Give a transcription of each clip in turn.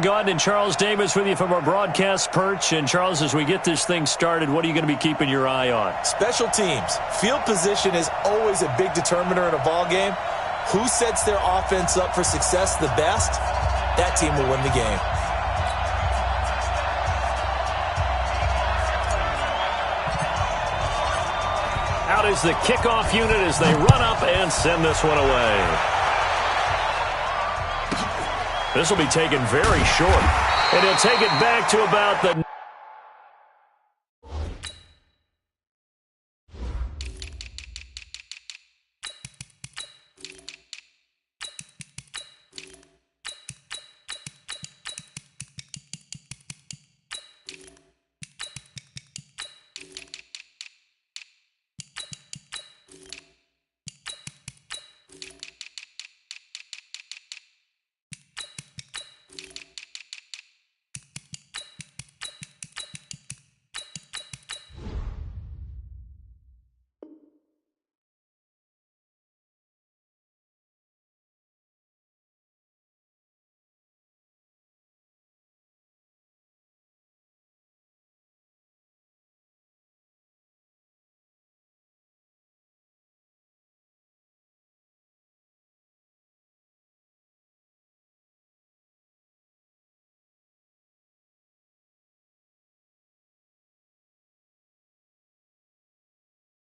Gaunt and Charles Davis with you from our broadcast perch. And Charles, as we get this thing started, what are you going to be keeping your eye on? Special teams. Field position is always a big determiner in a ball game. Who sets their offense up for success the best, that team will win the game. Out is the kickoff unit as they run up and send this one away. This will be taken very short, and he'll take it back to about the...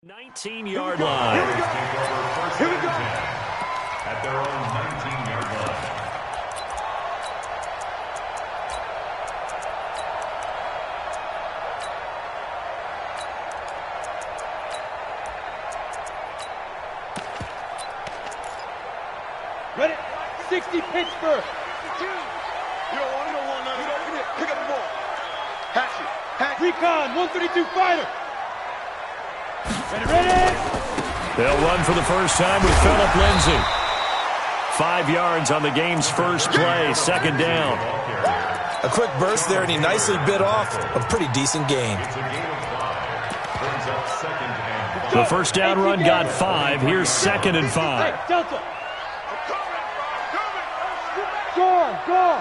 ...19-yard line. Here we go. At their own 19-yard line. Ready? 60 Pittsburgh. You don't want nothing. Pick up the ball. Hatch it. Recon, 132 fighter. Ready. They'll run for the first time with Phillip Lindsay. 5 yards on the game's first play, second down. A quick burst there, and he nicely bit off a pretty decent gain. The first down run got 5. Here's 2nd and 5. Hey, Delta. Go.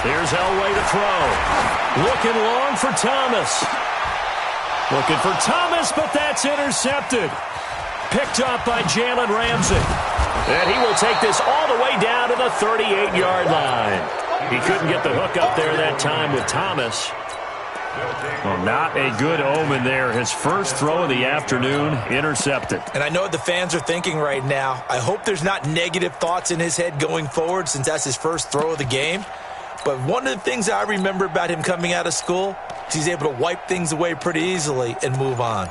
Here's Elway to throw. Looking long for Thomas. But that's intercepted. Picked up by Jalen Ramsey. And he will take this all the way down to the 38-yard line. He couldn't get the hook up there that time with Thomas. Well, not a good omen there. His first throw of the afternoon, intercepted. And I know what the fans are thinking right now. I hope there's not negative thoughts in his head going forward since that's his first throw of the game. But one of the things I remember about him coming out of school is he's able to wipe things away pretty easily and move on.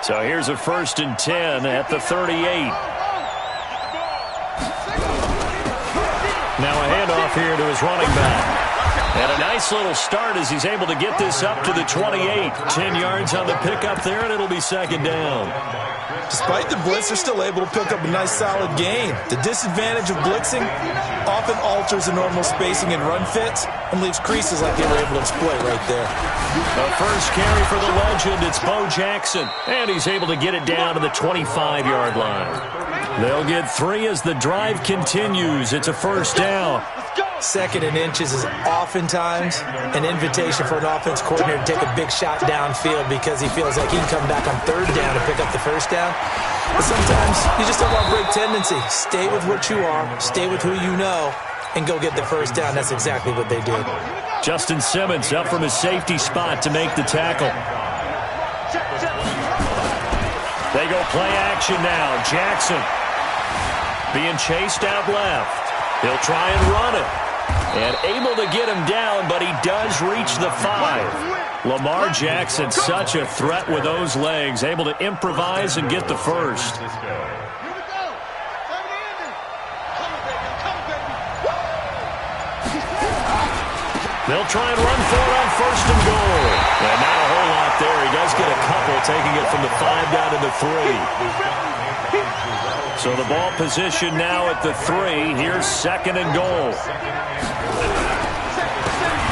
So here's a 1st and 10 at the 38. Now a handoff here to his running back. And a nice little start as he's able to get this up to the 28. 10 yards on the pickup there, and it'll be 2nd down. Despite the blitz, they're still able to pick up a nice solid gain. The disadvantage of blitzing often alters the normal spacing and run fits and leaves creases like they were able to exploit right there. The first carry for the legend, it's Bo Jackson. And he's able to get it down to the 25-yard line. They'll get 3 as the drive continues. It's a first down. 2nd and inches is oftentimes an invitation for an offense coordinator to take a big shot downfield because he feels like he can come back on 3rd down and pick up the first down. But sometimes you just don't want break tendency. Stay with what you are, stay with who you know, and go get the first down. That's exactly what they did. Justin Simmons up from his safety spot to make the tackle. They go play action now. Jackson being chased out left. He'll try and run it. And able to get him down, but he does reach the 5. Lamar Jackson, such a threat with those legs, able to improvise and get the first. They'll try and run for it on 1st and goal. And not a whole lot there. He does get a couple, taking it from the 5 down to the 3. So the ball position now at the 3. Here's 2nd and goal.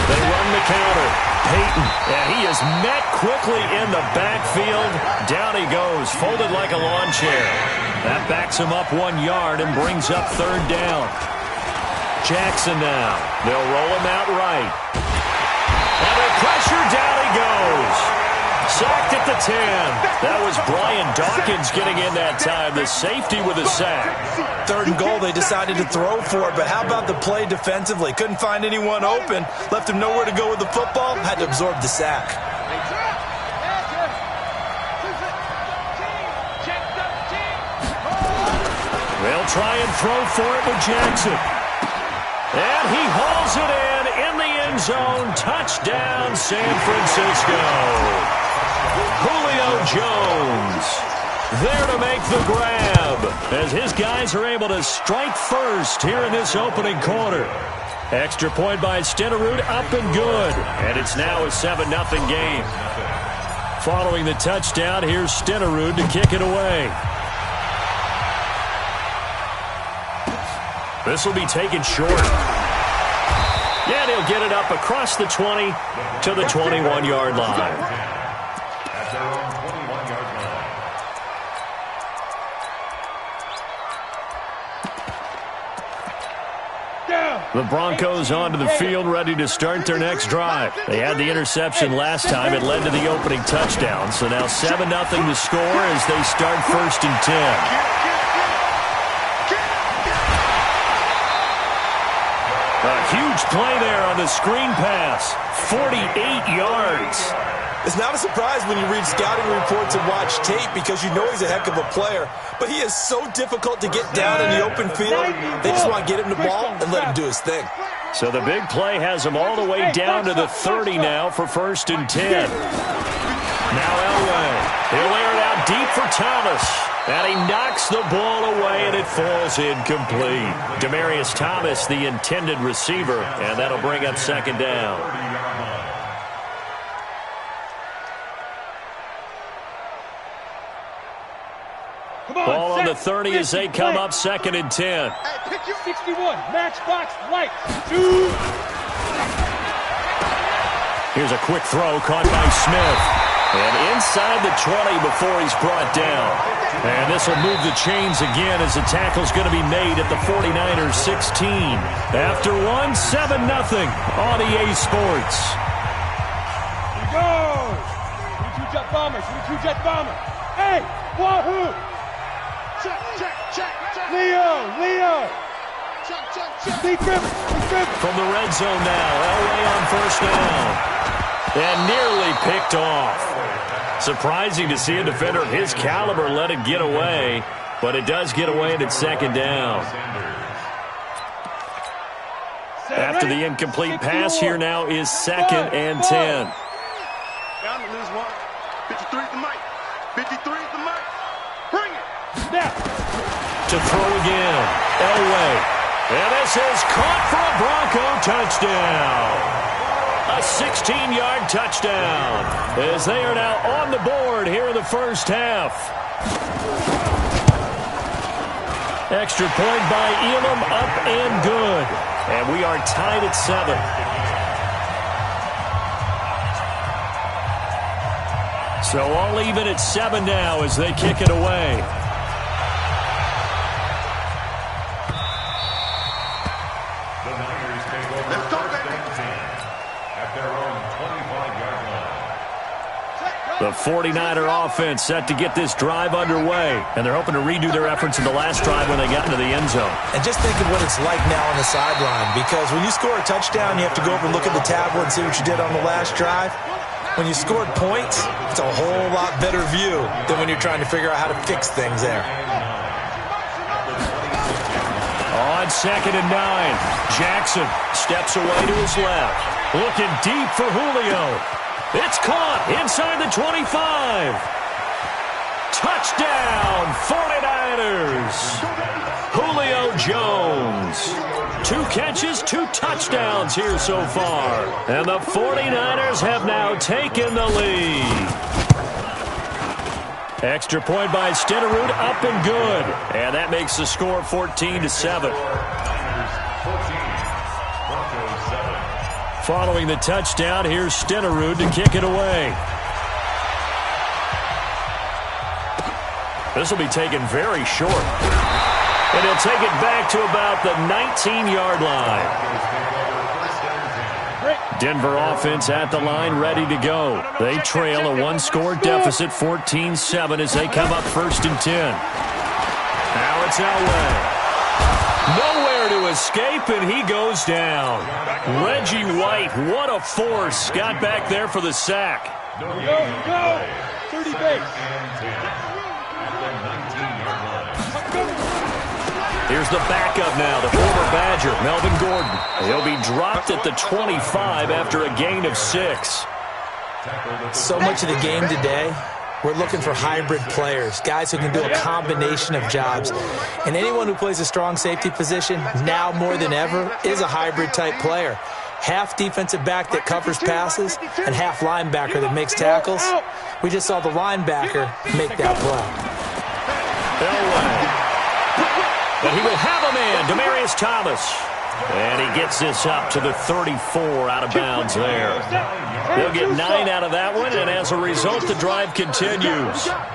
They run the counter. Peyton, and he is met quickly in the backfield. Down he goes, folded like a lawn chair. That backs him up 1 yard and brings up third down. Jackson now. They'll roll him out right. And the pressure, down he goes. Sacked at the 10. That was Brian Dawkins getting in that time. The safety with a sack. Third and goal, they decided to throw for it, but how about the play defensively? Couldn't find anyone open, left him nowhere to go with the football, had to absorb the sack. They'll try and throw for it with Jackson. And he hauls it in the end zone. Touchdown, San Francisco. Julio Jones there to make the grab as his guys are able to strike first here in this opening quarter. Extra point by Stenerud, up and good. And it's now a 7-0 game. Following the touchdown, here's Stenerud to kick it away. This will be taken short. Yeah, they'll get it up across the 20 to the 21-yard line. At their own 21-yard line. The Broncos onto the field, ready to start their next drive. They had the interception last time. It led to the opening touchdown. So now 7-0 to score as they start 1st and 10. A huge play there on the screen pass. 48 yards. It's not a surprise when you read scouting reports and watch tape because you know he's a heck of a player. But he is so difficult to get down in the open field. They just want to get him the ball and let him do his thing. So the big play has him all the way down to the 30 now for 1st and 10. Now Elway. He'll air it out deep for Thomas. And he knocks the ball away, and it falls incomplete. Demaryius Thomas, the intended receiver, and that'll bring up 2nd down. Ball on the 30 as they come up 2nd and 10. 61, matchbox, light, 2. Here's a quick throw caught by Smith. And inside the 20 before he's brought down. And this will move the chains again as the tackle's going to be made at the 49ers 16. After 1, 7-0 on EA Sports. Here we go. 2 jet bombers, 2 jet bombers. Hey, Wahoo! Check. Leo. Check. From the red zone now, Elway on 1st down. And nearly picked off. Surprising to see a defender of his caliber let it get away, but it does get away and it's 2nd down. After the incomplete pass, here now is 2nd and 10. Down to lose 1. 53 is the mic. 53 is the mic. Bring it. Snap. To throw again. Elway. And this is caught for a Bronco touchdown. A 16-yard touchdown as they are now on the board here in the first half. Extra point by Elam, up and good. And we are tied at 7. So all even at 7 now as they kick it away. The 49er offense set to get this drive underway. And they're hoping to redo their efforts in the last drive when they got into the end zone. And just think of what it's like now on the sideline, because when you score a touchdown, you have to go over and look at the tablet and see what you did on the last drive. When you scored points, it's a whole lot better view than when you're trying to figure out how to fix things there. On 2nd and 9, Jackson steps away to his left. Looking deep for Julio. It's caught inside the 25. Touchdown, 49ers. Julio Jones. 2 catches, 2 touchdowns here so far. And the 49ers have now taken the lead. Extra point by Stenerud, up and good. And that makes the score 14-7. Following the touchdown, here's Stenerud to kick it away. This will be taken very short. And he'll take it back to about the 19-yard line. Denver offense at the line, ready to go. They trail a one-score deficit, 14-7, as they come up 1st and 10. Now it's Elway. Nowhere to escape, and he goes down. Reggie White, what a force. Got back there for the sack. Go. 30 base. Here's the backup now, the former Badger, Melvin Gordon. He'll be dropped at the 25 after a gain of 6. So much of the game today, we're looking for hybrid players, guys who can do a combination of jobs. And anyone who plays a strong safety position, now more than ever, is a hybrid-type player. Half defensive back that covers passes and half linebacker that makes tackles. We just saw the linebacker make that play. Elway. But he will have a man, Demaryius Thomas. And he gets this up to the 34 out of bounds there. They'll get 9 out of that one, and as a result, the drive continues. Now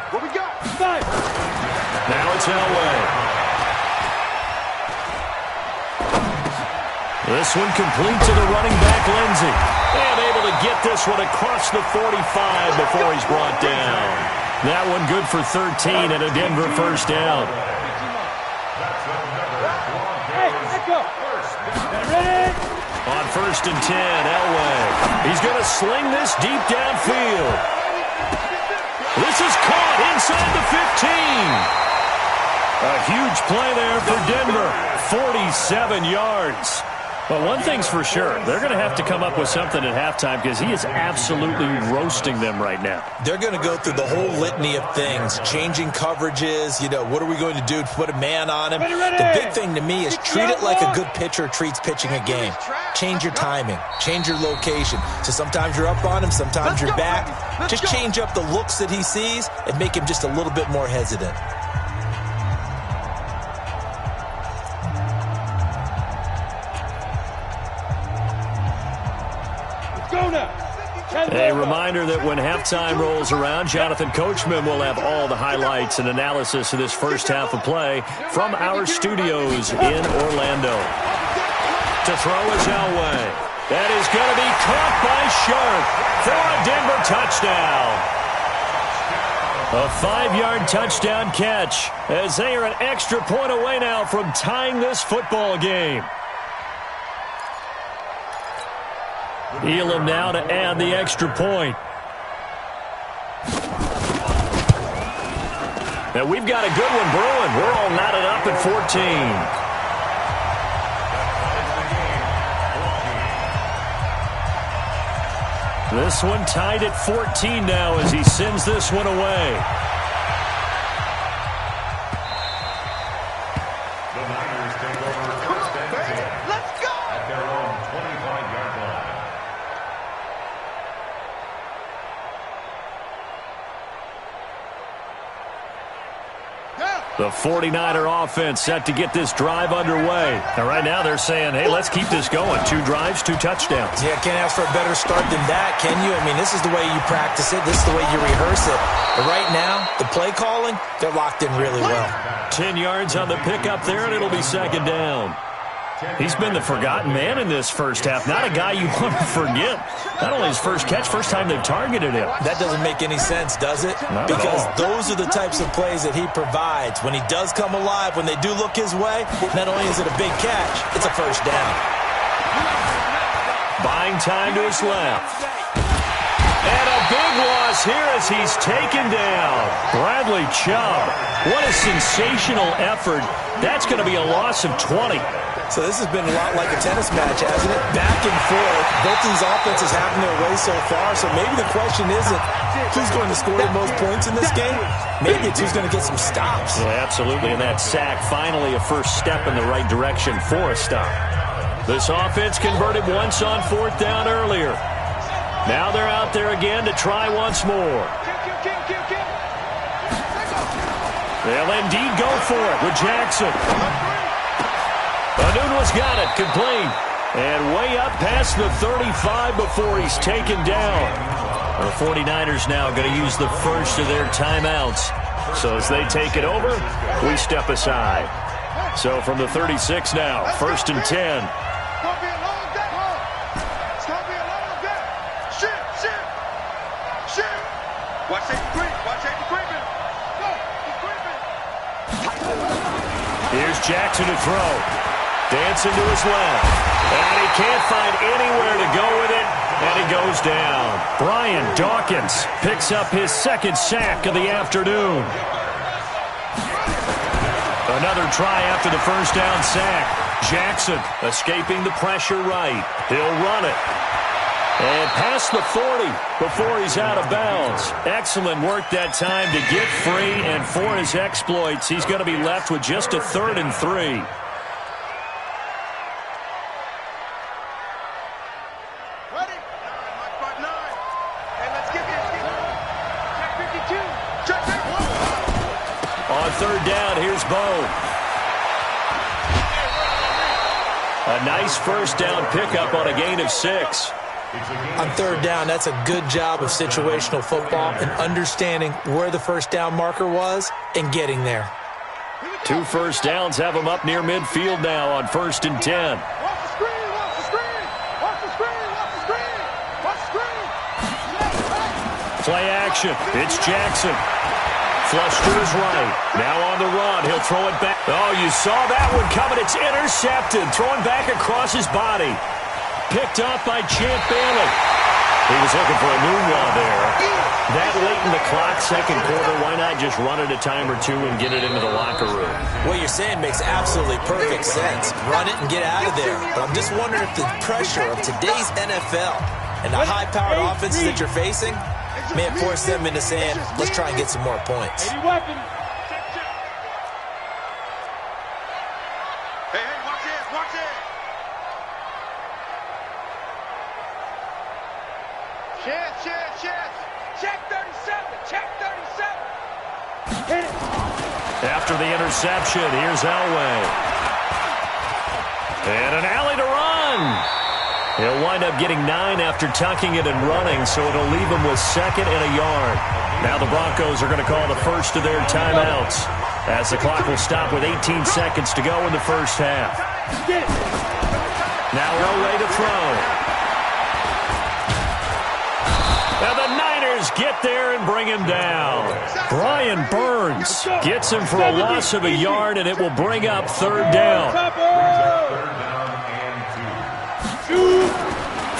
it's Elway. This one complete to the running back, Lindsey. And able to get this one across the 45 before he's brought down. That one good for 13 and a Denver first down. On 1st and 10, Elway. He's going to sling this deep downfield. This is caught inside the 15. A huge play there for Denver. 47 yards. But one thing's for sure, they're going to have to come up with something at halftime because he is absolutely roasting them right now. They're going to go through the whole litany of things, changing coverages, what are we going to do to put a man on him? The big thing to me is treat it like a good pitcher treats pitching a game. Change your timing, change your location. So sometimes you're up on him, sometimes you're back. Just change up the looks that he sees and make him just a little bit more hesitant. A reminder that when halftime rolls around, Jonathan Coachman will have all the highlights and analysis of this first half of play from our studios in Orlando. To throw is Elway. That is going to be caught by Sharp for a Denver touchdown. A 5-yard touchdown catch as they are an extra point away now from tying this football game. Elam now to add the extra point. Now we've got a good one brewing. We're all knotted up at 14. This one tied at 14 now as he sends this one away. The 49er offense set to get this drive underway. And right now they're saying, hey, let's keep this going. 2 drives, 2 touchdowns. Yeah, can't ask for a better start than that, can you? I mean, this is the way you practice it. This is the way you rehearse it. But right now, the play calling, they're locked in really well. 10 yards on the pickup there, and it'll be 2nd down. He's been the forgotten man in this first half. Not a guy you want to forget. Not only his first catch, first time they've targeted him. That doesn't make any sense, does it? Not because at all. Those are the types of plays that he provides. When he does come alive, when they do look his way, not only is it a big catch, it's a first down. Buying time to his left. And a big loss here as he's taken down. Bradley Chubb. What a sensational effort. That's going to be a loss of 20. So this has been a lot like a tennis match, hasn't it? Back and forth. Both these offenses having their way so far. So maybe the question isn't who's going to score the most points in this game. Maybe it's who's going to get some stops. Yeah, absolutely. And that sack, finally a first step in the right direction for a stop. This offense converted once on 4th down earlier. Now they're out there again to try once more. They'll indeed go for it with Jackson. Anunwa's got it, complete. And way up past the 35 before he's taken down. The 49ers now going to use the first of their timeouts. So as they take it over, we step aside. So from the 36 now, 1st and 10. Watch safety creep. Watch safety creeping. Go. He's creeping. Here's Jackson to throw. Dancing to his left. And he can't find anywhere to go with it. And he goes down. Brian Dawkins picks up his second sack of the afternoon. Another try after the first down sack. Jackson escaping the pressure right. He'll run it. And past the 40 before he's out of bounds. Excellent work that time to get free, and for his exploits, he's going to be left with just a 3rd and 3. Ready? 9. Hey, let's get this. Check 52. Check 51. On 3rd down, here's Bo. A nice first down pickup on a gain of 6. On 3rd down, that's a good job of situational football and understanding where the first down marker was and getting there. 2 first downs have him up near midfield now on 1st and 10. Watch the screen. Watch the screen. Watch the screen. Watch the screen. Watch the screen. Play action. It's Jackson. Flush to his right. Now on the run. He'll throw it back. Oh, you saw that one coming. It's intercepted. Throwing back across his body. Picked up by Champ Bailey. He was looking for a moonwalk there. That late in the clock, 2nd quarter, why not just run it a time or two and get it into the locker room? What you're saying makes absolutely perfect sense. Run it and get out of there. But I'm just wondering if the pressure of today's NFL and the high-powered offenses that you're facing may have forced them into saying, let's try and get some more points. Hey, watch this. Watch this. Check 37. Check 37. Hit it. After the interception, here's Elway. And an alley to run. He'll wind up getting 9 after tucking it and running, so it'll leave him with 2nd and a yard. Now the Broncos are going to call the first of their timeouts, as the clock will stop with 18 seconds to go in the first half. Now Elway to throw. And the Niners get there and bring him down. Brian Burns gets him for a loss of a yard, and it will bring up 3rd down.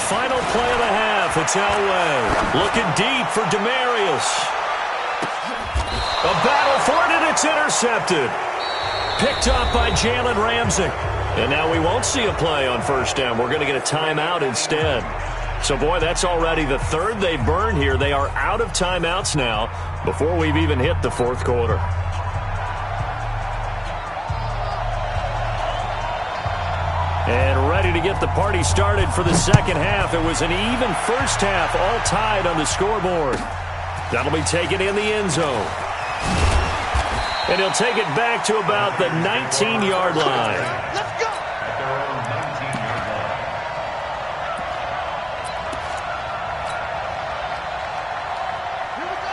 Final play of the half. It's Elway. Looking deep for Demarius. A battle for it, and it's intercepted. Picked up by Jalen Ramsey. And now we won't see a play on 1st down. We're going to get a timeout instead. So, boy, that's already the 3rd they've burned here. They are out of timeouts now before we've even hit the 4th quarter. And ready to get the party started for the 2nd half. It was an even first half, all tied on the scoreboard. That'll be taken in the end zone. And he'll take it back to about the 19-yard line. Let's go.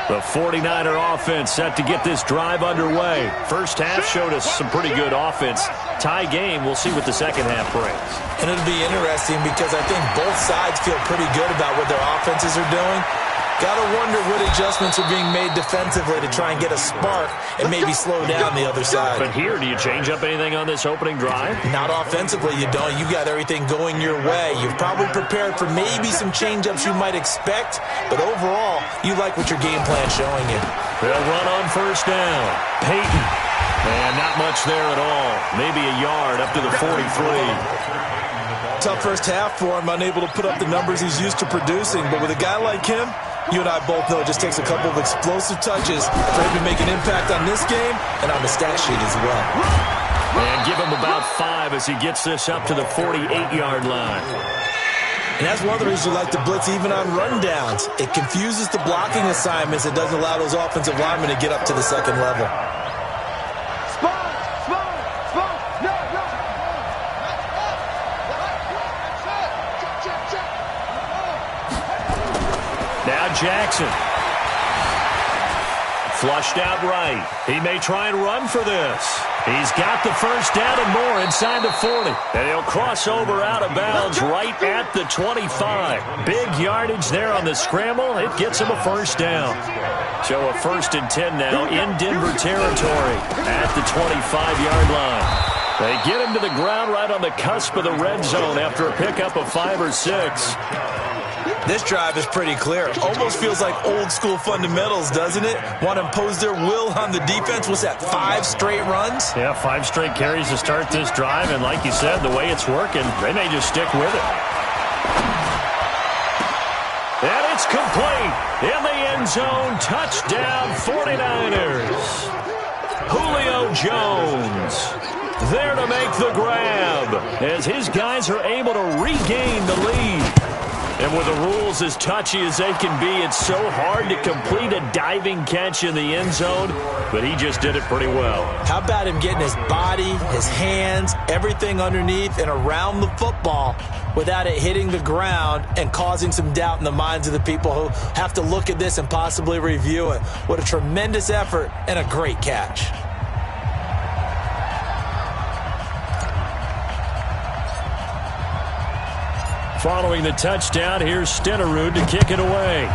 The 49er offense set to get this drive underway. First half showed us some pretty good offense. Tie game, we'll see what the 2nd half brings. And it'll be interesting because I think both sides feel pretty good about what their offenses are doing. Got to wonder what adjustments are being made defensively to try and get a spark and maybe slow down the other side. But here, do you change up anything on this opening drive? Not offensively, you don't. You got everything going your way. You've probably prepared for maybe some change-ups you might expect, but overall, you like what your game plan's showing you. They'll run on 1st down. Peyton. And not much there at all. Maybe a yard up to the 43. Tough first half for him, unable to put up the numbers he's used to producing, but with a guy like him, you and I both know it just takes a couple of explosive touches for him to make an impact on this game and on the stat sheet as well. And give him about 5 as he gets this up to the 48-yard line. And that's one of the reasons you like to blitz even on rundowns. It confuses the blocking assignments. It doesn't allow those offensive linemen to get up to the 2nd level. Jackson. Flushed out right. He may try and run for this. He's got the first down and more inside the 40. And he'll cross over out of bounds right at the 25. Big yardage there on the scramble. It gets him a first down. So a 1st and 10 now in Denver territory at the 25-yard line. They get him to the ground right on the cusp of the red zone after a pickup of 5 or 6. This drive is pretty clear. Almost feels like old school fundamentals, doesn't it? Want to impose their will on the defense. What's that, 5 straight runs? Yeah, 5 straight carries to start this drive. And like you said, the way it's working, they may just stick with it. And it's complete. In the end zone, touchdown 49ers. Julio Jones there to make the grab as his guys are able to regain the lead. And with the rules as touchy as they can be, it's so hard to complete a diving catch in the end zone, but he just did it pretty well. How about him getting his body, his hands, everything underneath and around the football without it hitting the ground and causing some doubt in the minds of the people who have to look at this and possibly review it. What a tremendous effort and a great catch. Following the touchdown, here's Stenerud to kick it away.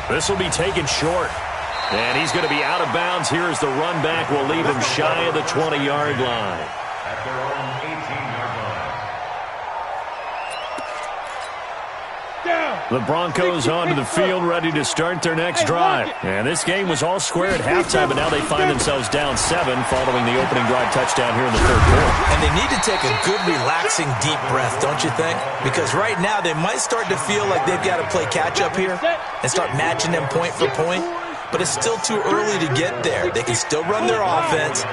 This will be taken short. And he's going to be out of bounds here as the run back will leave him shy of the 20-yard line. At their own 18-yard line. The Broncos onto the field ready to start their next drive. And this game was all square at halftime, but now they find themselves down 7 following the opening drive touchdown here in the third quarter. And they need to take a good, relaxing, deep breath, don't you think? Because right now they might start to feel like they've got to play catch-up here and start matching them point for point. But it's still too early to get there. They can still run their offense.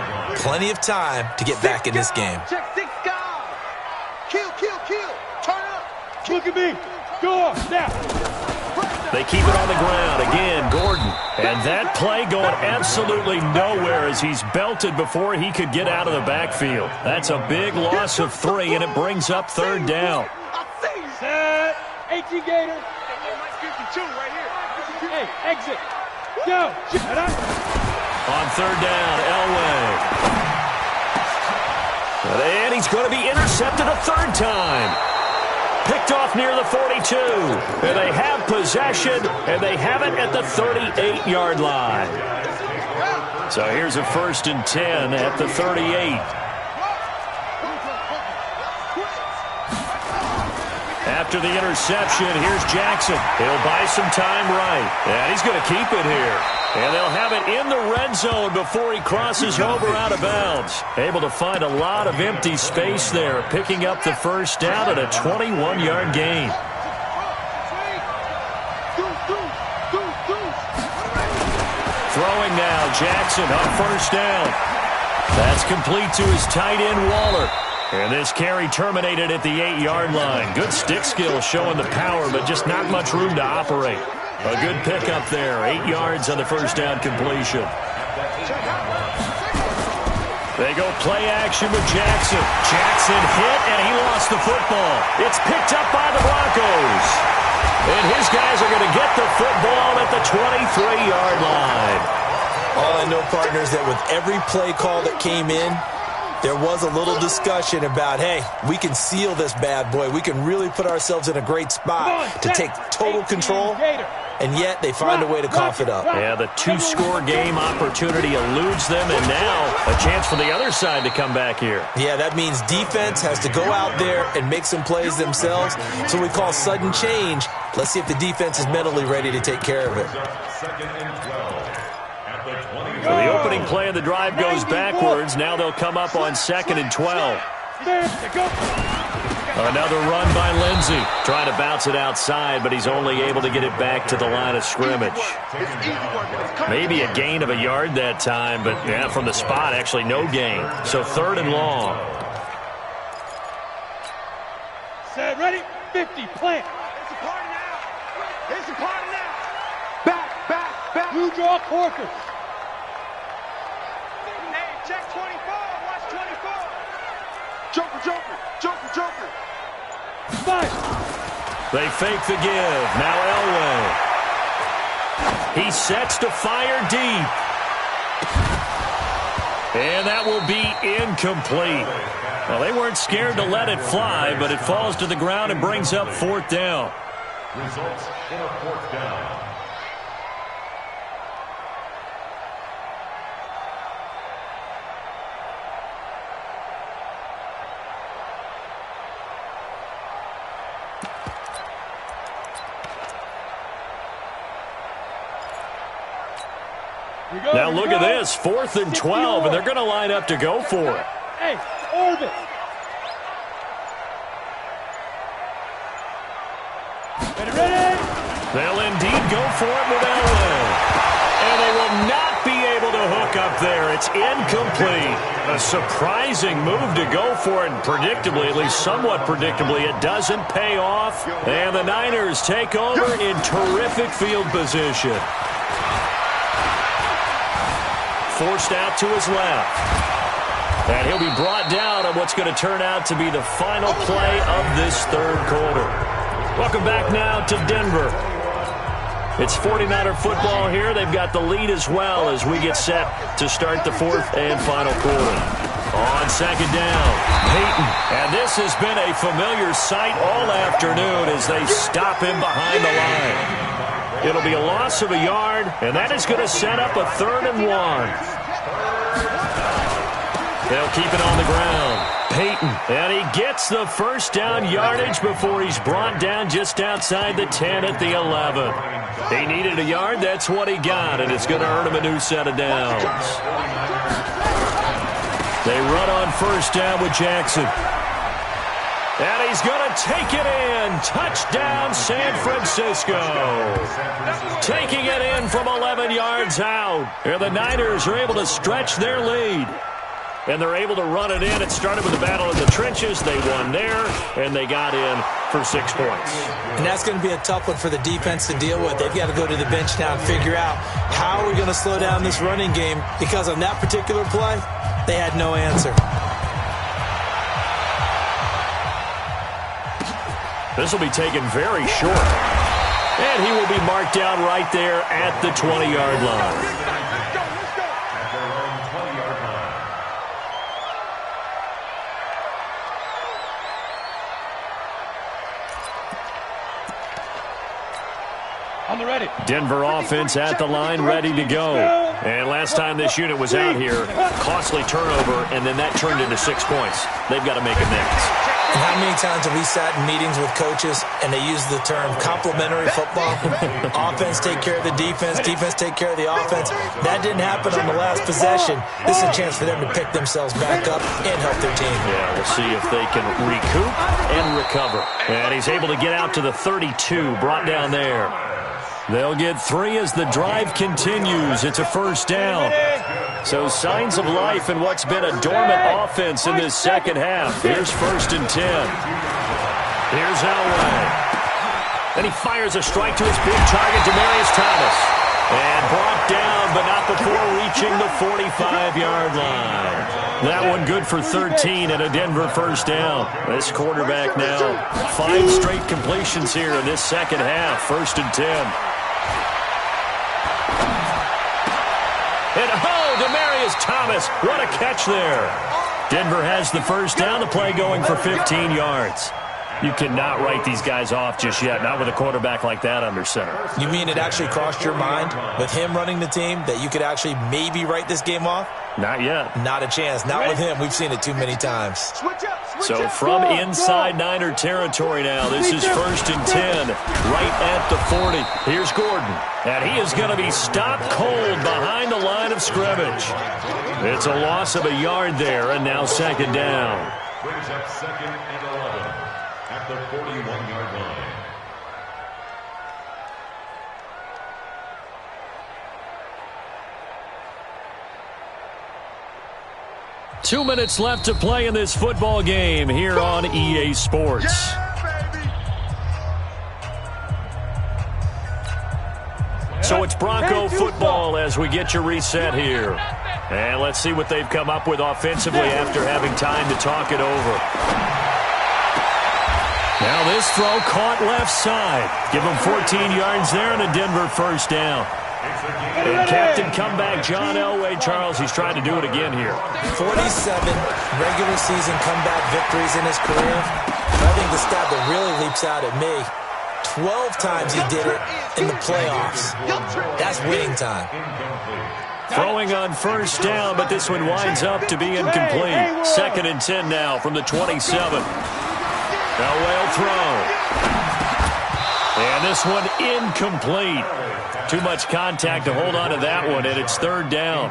Plenty of time to get back in this game. Check 6 guys. Kill. Turn up. Look at me. Go on, now. They keep it on the ground. Again, Gordon. And that play going absolutely nowhere as he's belted before he could get out of the backfield. That's a big loss of 3, and it brings up 3rd down. Set. 18 Gator. 52 right here. Hey, exit. Go. Shut up. On 3rd down, Elway. And he's going to be intercepted a 3rd time. Picked off near the 42. And they have possession, and they have it at the 38-yard line. So here's a 1st and 10 at the 38. After the interception, here's Jackson. He'll buy some time right. And he's going to keep it here. And they'll have it in the red zone before he crosses over out of bounds. Able to find a lot of empty space there, picking up the first down at a 21-yard gain. Throwing now, Jackson on 1st down. That's complete to his tight end, Waller. And this carry terminated at the 8-yard line. Good stick skill showing the power, but just not much room to operate. A good pickup there. 8 yards on the first down completion. They go play action with Jackson. Jackson hit, and he lost the football. It's picked up by the Broncos. And his guys are going to get the football at the 23-yard line. All I know, partners, that with every play call that came in, there was a little discussion about, hey, we can seal this bad boy. We can really put ourselves in a great spot to take total control, and yet they find a way to cough it up. Yeah, the 2-score game opportunity eludes them, and now a chance for the other side to come back here. Yeah, that means defense has to go out there and make some plays themselves. So we call sudden change. Let's see if the defense is mentally ready to take care of it. So the opening play of the drive goes backwards. Now they'll come up on 2nd and 12. Another run by Lindsey. Trying to bounce it outside, but he's only able to get it back to the line of scrimmage. Maybe a gain of a yard that time, but yeah, from the spot, actually no gain. So 3rd and long. Set, ready, 50, plant. It's a party now. It's a party now. Back. Blue draw, Corker. Check 24. Watch 24. Joker. 5. They fake the give. Now Elway. He sets to fire deep. And that will be incomplete. Well, they weren't scared to let it fly, but it falls to the ground and brings up 4th down. Results in a 4th down. Now look at this, 4th and 12, and they're going to line up to go for it. Hey, orbit. Ready? They'll indeed go for it with Elway. And they will not be able to hook up there. It's incomplete. A surprising move to go for it, and predictably, at least somewhat predictably, it doesn't pay off. And the Niners take over in terrific field position. Forced out to his left. And he'll be brought down on what's going to turn out to be the final play of this 3rd quarter. Welcome back now to Denver. It's 49er football here. They've got the lead as well as we get set to start the 4th and final quarter. On 2nd down, Peyton. And this has been a familiar sight all afternoon as they stop him behind the line. It'll be a loss of a yard, and that is going to set up a 3rd and 1. They'll keep it on the ground. Peyton, and he gets the 1st down yardage before he's brought down just outside the 10 at the 11. He needed a yard, that's what he got, and it's going to earn him a new set of downs. They run on 1st down with Jackson. And he's going to take it in. Touchdown, San Francisco. Taking it in from 11 yards out. And the Niners are able to stretch their lead. And they're able to run it in. It started with a battle in the trenches. They won there, and they got in for 6 points. And that's going to be a tough one for the defense to deal with. They've got to go to the bench now and figure out how are we going to slow down this running game, because on that particular play, they had no answer. This will be taken very short. And he will be marked down right there at the 20-yard line. On the ready. Denver offense at the line, ready to go. And last time this unit was out here, costly turnover, and then that turned into 6 points. They've got to make amends. And how many times have we sat in meetings with coaches and they use the term complementary football? Offense take care of the defense, defense take care of the offense. That didn't happen on the last possession. This is a chance for them to pick themselves back up and help their team. Yeah, we'll see if they can recoup and recover. And he's able to get out to the 32, brought down there. They'll get 3 as the drive continues. It's a 1st down. So signs of life in what's been a dormant offense in this second half. Here's 1st and 10. Here's Elway. And he fires a strike to his big target, Demaryius Thomas. And brought down, but not before reaching the 45-yard line. That one good for 13 and a Denver 1st down. This quarterback now, 5 straight completions here in this second half. 1st and 10. And Demaryius Thomas, what a catch there. Denver has the 1st down, the play going for 15 yards. You cannot write these guys off just yet, not with a quarterback like that under center. You mean it actually crossed your mind with him running the team that you could actually maybe write this game off? Not yet. Not a chance. Not with him. We've seen it too many times. So from inside Niner territory now, this is 1st and 10, right at the 40. Here's Gordon, and he is going to be stopped cold behind the line of scrimmage. It's a loss of a yard there, and now 2nd down. Brings up 2nd and 11 at the 41-yard line. Two minutes left to play in this football game here on EA Sports. So it's Bronco football as we get you reset here. And let's see what they've come up with offensively after having time to talk it over. Now this throw caught left side. Give him 14 yards there and a Denver first down. And Captain comeback John Elway. Charles, he's trying to do it again here. 47 regular season comeback victories in his career. I think the stat that really leaps out at me, 12 times he did it in the playoffs. That's winning time. Throwing on first down, but this one winds up to be incomplete. 2nd and 10 now from the 27. Elway will throw. And this one incomplete. Too much contact to hold on to that one, and it's 3rd down.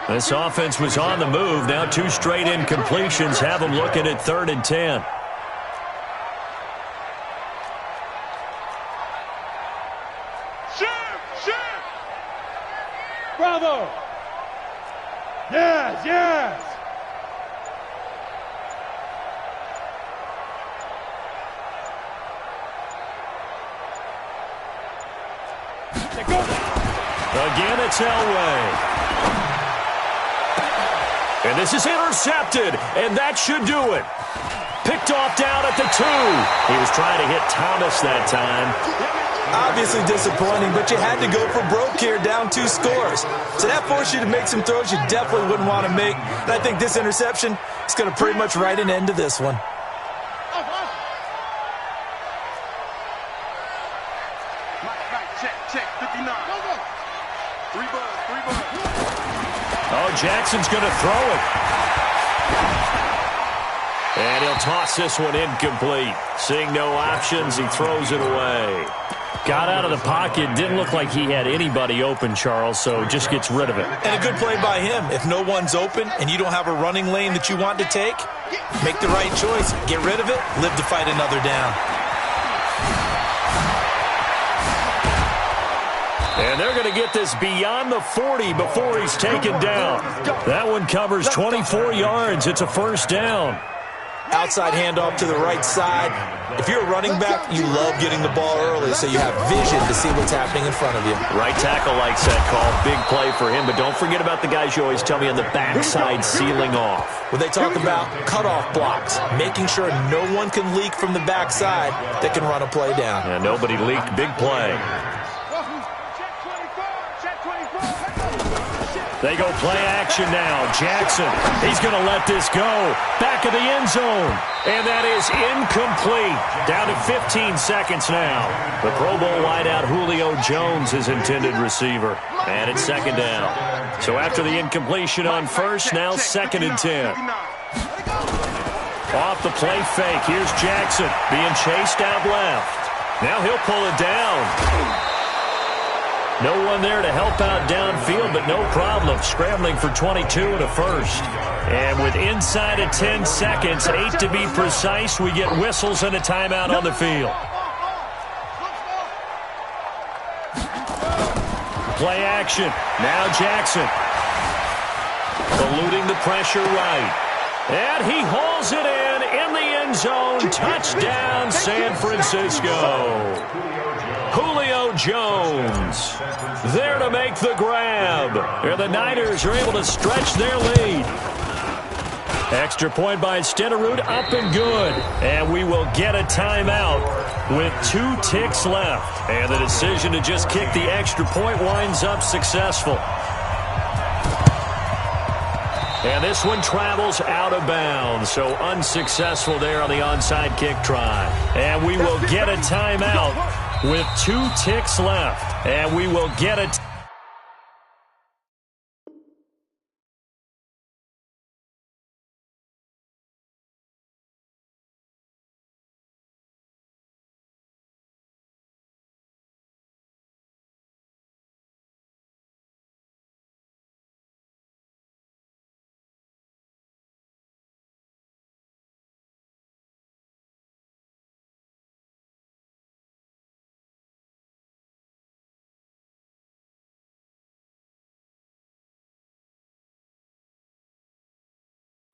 This offense was on the move. Now 2 straight incompletions have them looking at 3rd and 10. Bravo! Yes, yes! Again, it's Elway. And this is intercepted, and that should do it. Picked off down at the 2. He was trying to hit Thomas that time. Obviously disappointing, but you had to go for broke here, down 2 scores. So that forced you to make some throws you definitely wouldn't want to make. And I think this interception is going to pretty much write an end to this one. Check, 59. 3 bucks. Oh, Jackson's going to throw it. And he'll toss this one incomplete. Seeing no options, he throws it away. Got out of the pocket. Didn't look like he had anybody open, Charles, so just gets rid of it. And a good play by him. If no one's open and you don't have a running lane that you want to take, make the right choice. Get rid of it. Live to fight another down. And they're going to get this beyond the 40 before he's taken down. That one covers 24 yards. It's a first down. Outside handoff to the right side. If you're a running back, you love getting the ball early so you have vision to see what's happening in front of you. Right tackle likes that call. Big play for him, but don't forget about the guys you always tell me on the backside sealing off. When they talk about cutoff blocks, making sure no one can leak from the backside that can run a play down. And nobody leaked. Big play. They go play action now. Jackson, he's going to let this go. Back of the end zone. And that is incomplete. Down to 15 seconds now. The Pro Bowl wideout Julio Jones is intended receiver. And it's 2nd down. So after the incompletion on first, now 2nd and 10. Off the play fake. Here's Jackson being chased out left. Now he'll pull it down. No one there to help out downfield, but no problem. Scrambling for 22 and a first. And with inside of 10 seconds, 8 to be precise, we get whistles and a timeout on the field. Play action. Now Jackson. Eluding the pressure right. And he hauls it in the end zone. Touchdown, San Francisco. Julio Jones there to make the grab. And the Niners are able to stretch their lead. Extra point by Stenerud, up and good. And we will get a timeout with 2 ticks left. And the decision to just kick the extra point winds up successful. And this one travels out of bounds, so unsuccessful there on the onside kick try. And we will get a timeout with 2 ticks left. And we will get a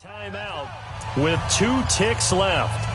timeout with 2 ticks left.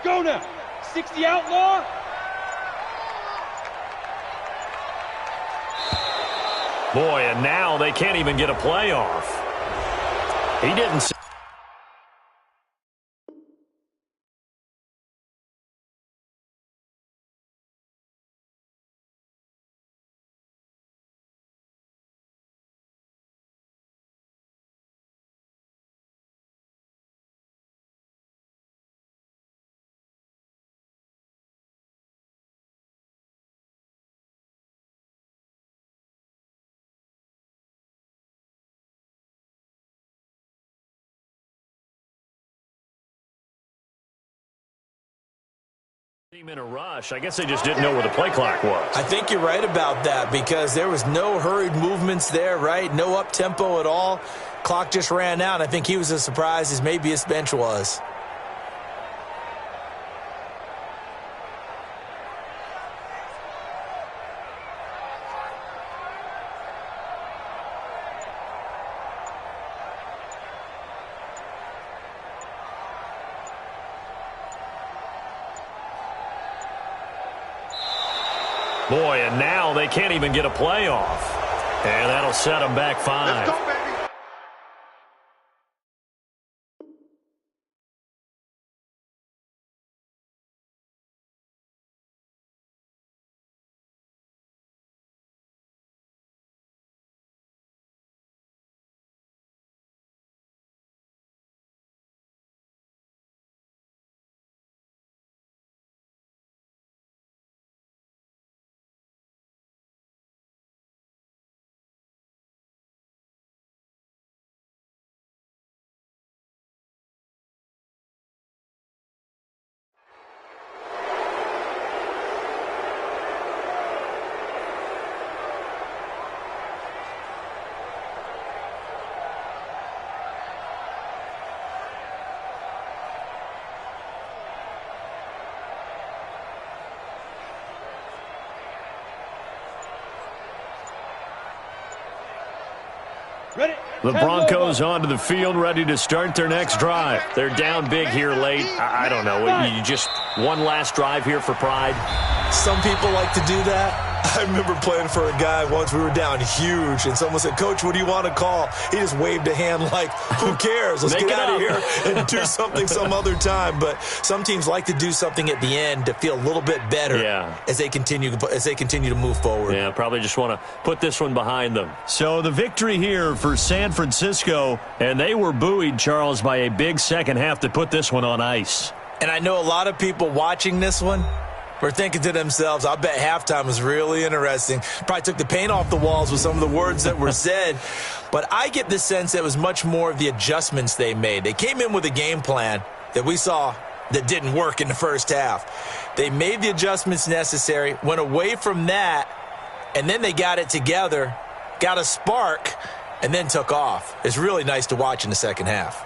go now. 60 outlaw. Boy, and now they can't even get a play off. He didn't see. Team in a rush. I guess they just didn't know where the play clock was. I think you're right about that because there was no hurried movements there, right? No up-tempo at all. Clock just ran out. I think he was as surprised as maybe his bench was. Boy, and now they can't even get a play off. And that'll set them back 5. Let's go, baby. Ready. The Broncos onto the field, ready to start their next drive. They're down big here late. I don't know. You just one last drive here for pride. Some people like to do that. I remember playing for a guy once. We were down huge, and someone said, "Coach, what do you want to call?" He just waved a hand like, who cares? Let's get out of here and do something some other time. But some teams like to do something at the end to feel a little bit better as they continue to move forward. Yeah, probably just want to put this one behind them. So the victory here for San Francisco, and they were buoyed, Charles, by a big second half to put this one on ice. And I know a lot of people watching this one were thinking to themselves, I bet halftime was really interesting. Probably took the paint off the walls with some of the words that were said. But I get the sense that it was much more of the adjustments they made. They came in with a game plan that we saw that didn't work in the first half. They made the adjustments necessary, went away from that, and then they got it together, got a spark, and then took off. It's really nice to watch in the second half.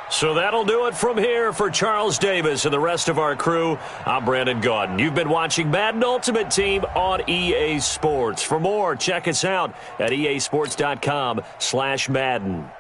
So that'll do it from here for Charles Davis and the rest of our crew. I'm Brandon Gaudin. You've been watching Madden Ultimate Team on EA Sports. For more, check us out at easports.com/Madden.